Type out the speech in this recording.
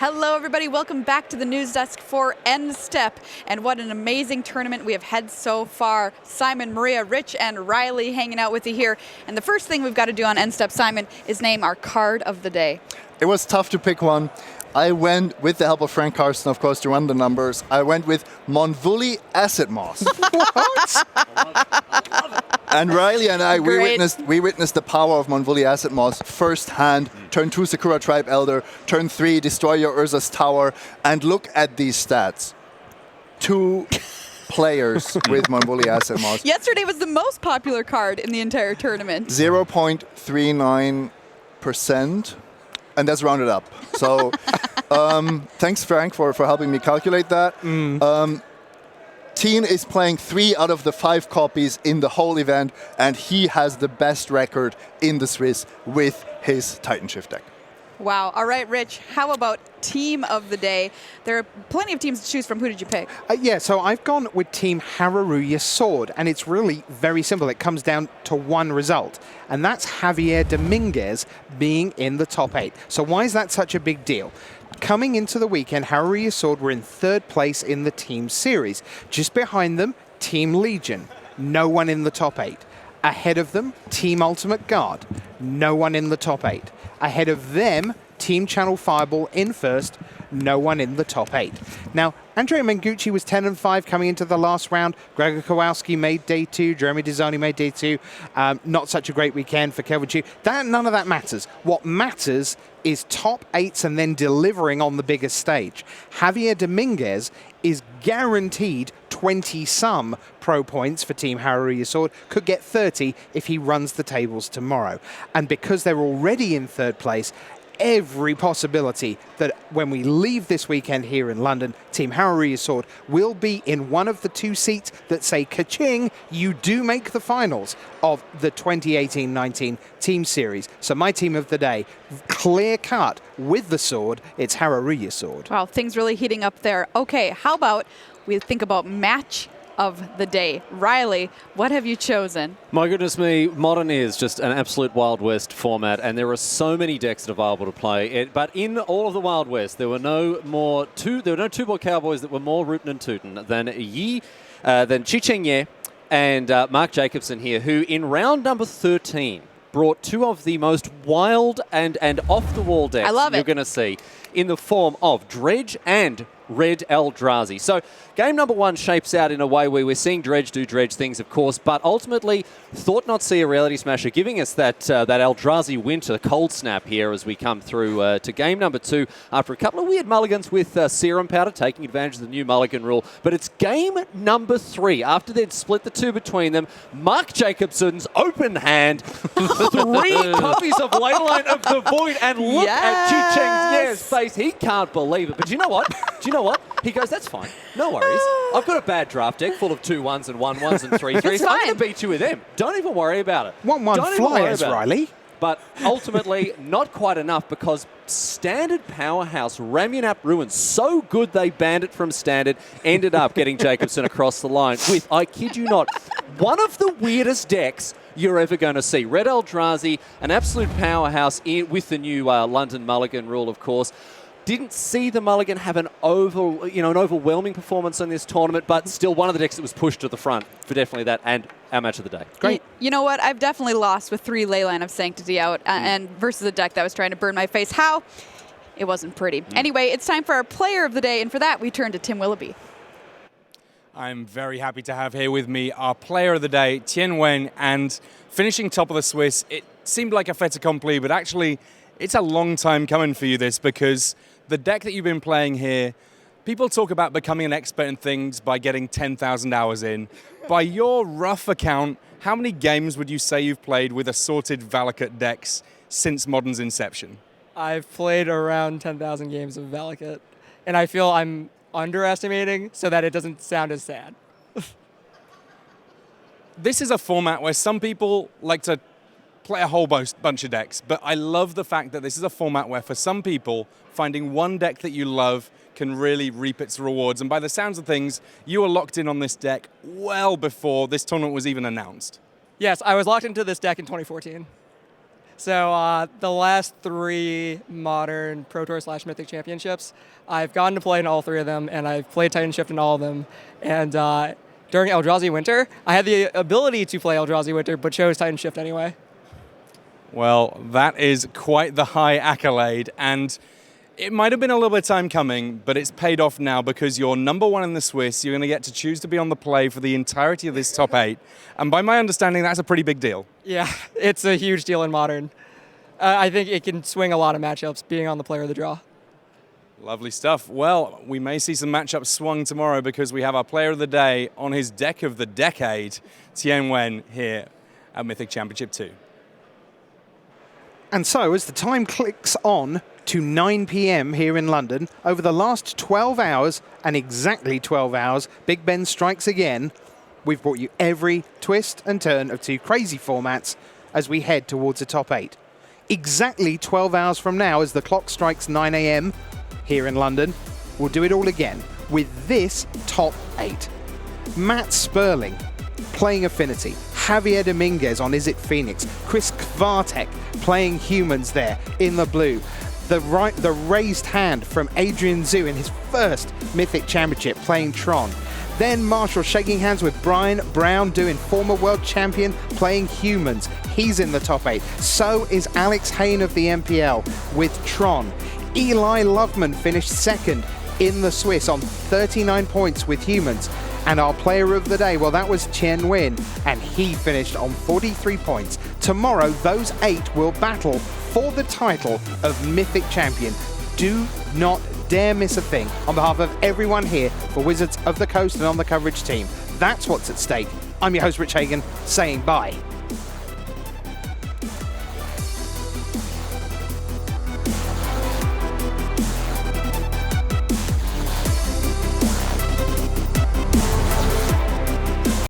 Hello, everybody. Welcome back to the news desk for End Step. And what an amazing tournament we have had so far. Simon, Maria, Rich, and Riley hanging out with you here. And the first thing we've got to do on End Step, Simon, is name our card of the day. It was tough to pick one. I went, with the help of Frank Carson, of course, to run the numbers, I went with Monvully Acid Moss. What? And Riley and I, we witnessed the power of Monvully Acid Moss firsthand. Turn 2 Sakura Tribe Elder, turn 3 destroy your Urza's Tower, and look at these stats. 2 players with Monvully Acid Moss. Yesterday was the most popular card in the entire tournament. 0.39%. And that's rounded up. So thanks, Frank, for helping me calculate that. Tien is playing 3 out of the 5 copies in the whole event, and he has the best record in the Swiss with his Titan Shift deck. Wow. All right, Rich, how about team of the day? There are plenty of teams to choose from. Who did you pick? So I've gone with Team Haruya Sword, and it's really very simple. It comes down to one result, and that's Javier Dominguez being in the top 8. So why is that such a big deal? Coming into the weekend, Haruya Sword were in 3rd place in the team series. Just behind them, Team Legion, no one in the top 8. Ahead of them, Team Ultimate Guard, no one in the top 8. Ahead of them, Team Channel Fireball in 1st, no one in the top 8. Now, Andrea Mengucci was 10-5 coming into the last round. Gregor Kowalski made day 2. Jeremy Dezzani made day 2. Not such a great weekend for Kelvin Chu. None of that matters. What matters is top 8s and then delivering on the biggest stage. Javier Dominguez is guaranteed 20-some pro points for Team Haruya Sword, could get 30 if he runs the tables tomorrow. And because they're already in 3rd place, every possibility that when we leave this weekend here in London, Team Haruya Sword will be in one of the 2 seats that say, ka-ching, you do make the finals of the 2018-19 team series. So my team of the day, clear cut with the sword, it's Haruya Sword. Wow, things really heating up there. Okay, how about we think about match of the day. Riley, what have you chosen? My goodness me, Modern is just an absolute Wild West format, and there are so many decks that are available to play. But in all of the Wild West, there were no two-boy cowboys that were more rootin' and tootin' than Chi-Cheng Ye and Mark Jacobson here, who in round number 13 brought 2 of the most wild and off-the-wall decks you're going to see in the form of Dredge and Red Eldrazi. So game number 1 shapes out in a way where we're seeing Dredge do Dredge things, of course, but ultimately thought not see a Reality Smasher, giving us that Eldrazi winter cold snap here as we come through to game number 2 after a couple of weird mulligans with Serum Powder, taking advantage of the new mulligan rule. But it's game number 3, after they'd split the 2 between them, Mark Jacobson's open hand, 3 copies of Leyline of the Void, and look at Chi-Cheng's face. He can't believe it. But do you know what? He goes, that's fine. No worries. I've got a bad draft deck full of 2-1s and 1-1s and 3-3s. I'm going to beat you with them. Don't even worry about it. 1-1 flyers, Riley. But ultimately, not quite enough, because Standard powerhouse Ramunap Ruins, so good they banned it from Standard, ended up getting Jacobson across the line with, I kid you not, one of the weirdest decks you're ever going to see. Red Eldrazi, an absolute powerhouse with the new London Mulligan rule, of course. Didn't see the Mulligan have an overwhelming performance in this tournament, but still one of the decks that was pushed to the front for definitely that, and our match of the day. Great. You know what? I've definitely lost with 3 Leyline of Sanctity out and versus a deck that was trying to burn my face. How? It wasn't pretty. Anyway, it's time for our player of the day, and for that, we turn to Tim Willoughby. I'm very happy to have here with me our player of the day, Tien Wen, and finishing top of the Swiss. It seemed like a fait accompli, but actually it's a long time coming for you, this, because the deck that you've been playing here, people talk about becoming an expert in things by getting 10,000 hours in. By your rough account, how many games would you say you've played with assorted Valakut decks since Modern's inception? I've played around 10,000 games of Valakut, and I feel I'm underestimating so that it doesn't sound as sad. This is a format where some people like to play a whole bunch of decks, but I love the fact that this is a format where for some people, finding one deck that you love can really reap its rewards. And by the sounds of things, you were locked in on this deck well before this tournament was even announced. Yes, I was locked into this deck in 2014. So the last 3 modern Pro Tour / Mythic Championships, I've gotten to play in all 3 of them, and I've played Titan Shift in all of them. And during Eldrazi Winter, I had the ability to play Eldrazi Winter, but chose Titan Shift anyway. Well, that is quite the high accolade, and it might have been a little bit of time coming, but it's paid off now because you're number 1 in the Swiss. You're going to get to choose to be on the play for the entirety of this top 8. And by my understanding, that's a pretty big deal. Yeah, it's a huge deal in Modern. I think it can swing a lot of matchups being on the player of the draw. Lovely stuff. Well, we may see some matchups swung tomorrow because we have our player of the day on his deck of the decade, Tian Wen, here at Mythic Championship II. And so, as the time clicks on to 9 p.m. here in London, over the last 12 hours, and exactly 12 hours, Big Ben strikes again. We've brought you every twist and turn of 2 crazy formats as we head towards the top 8. Exactly 12 hours from now, as the clock strikes 9 a.m. here in London, we'll do it all again with this top 8. Matt Sperling playing Affinity, Javier Dominguez on Is It Phoenix, Chris Kvartek playing Humans there in the blue, the raised hand from Adrian Zhu in his first Mythic Championship playing Tron. Then Marshall shaking hands with Brian Brown doing former world champion playing Humans. He's in the top 8. So is Alex Hayne of the MPL with Tron. Eli Loveman finished 2nd in the Swiss on 39 points with Humans. And our player of the day, well, that was Chen Win, and he finished on 43 points. Tomorrow, those 8 will battle for the title of Mythic Champion. Do not dare miss a thing. On behalf of everyone here for Wizards of the Coast and on the coverage team, that's what's at stake. I'm your host, Rich Hagon, saying bye.